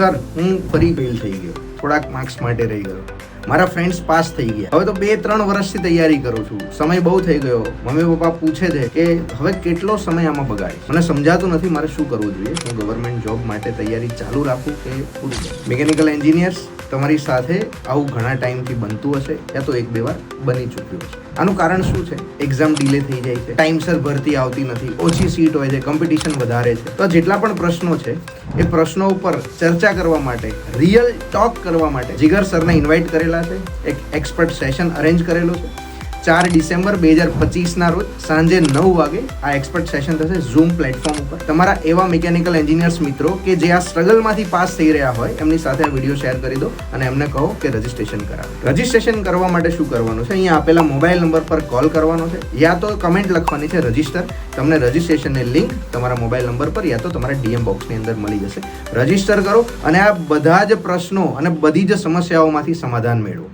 Sir હું ફરી fail થઈ ગયો, થોડાક માર્ક્સ માટે રહી ગયો, મારા ફ્રેન્ડ્સ પાસ થઈ ગયા, હવે તો 2-3 વર્ષથી તૈયારી કરું છું, સમય બહુ થઈ ગયો, મમ્મી પપ્પા પૂછે છે કે હવે કેટલો સમય આમાં બગાડીશ, મને સમજાતું નથી મારે શું કરવું જોઈએ, હું ગવર્મેન્ટ જોબ માટે તૈયારી ચાલુ રાખું કે પૂરી કરું? મિકેનિકલ એન્જિનિયર્સ તમારી સાથે આવું ઘણા ટાઈમથી બનતું હશે યા તો 1-2 વાર બની ચૂક્યું હશે. આનું કારણ શું છે? એક્ઝામ ડિલે થઈ જાય છે, ટાઈમસર ભરતી આવતી નથી, ઓછી સીટ હોય છે, કોમ્પિટિશન વધારે છે. તો જેટલા પણ પ્રશ્નો છે એ પ્રશ્નો ઉપર ચર્ચા કરવા માટે, રિયલ ટોક કરવા માટે જીગર સરને ઇન્વાઇટ કરેલા છે. એક એક્સપર્ટ સેશન અરેન્જ કરેલો છે 4 ડિસેમ્બર 2025 રોજ સાંજે 9 વાગે આ એક્સપર્ટ સેશન થશે ઝૂમ પ્લેટફોર્મ ઉપર. તમારા એવા મિકેનિકલ એન્જિનિયર્સ મિત્રો કે જે આ સ્ટ્રગલમાંથી પાસ થઈ રહ્યા હોય એમની સાથે આ વિડીયો શેર કરી દો અને એમને કહો કે રજિસ્ટ્રેશન કરાવો. રજિસ્ટ્રેશન કરવા માટે શું કરવાનું છે? અહીંયા આપેલા મોબાઈલ નંબર પર કોલ કરવાનો છે યા તો કમેન્ટ લખવાની છે રજિસ્ટર. તમને રજિસ્ટ્રેશનની લિંક તમારા મોબાઈલ નંબર પર યા તો તમારા ડીએમ બોક્સની અંદર મળી જશે. રજિસ્ટર કરો અને આ બધા જ પ્રશ્નો અને બધી જ સમસ્યાઓમાંથી સમાધાન મેળવો.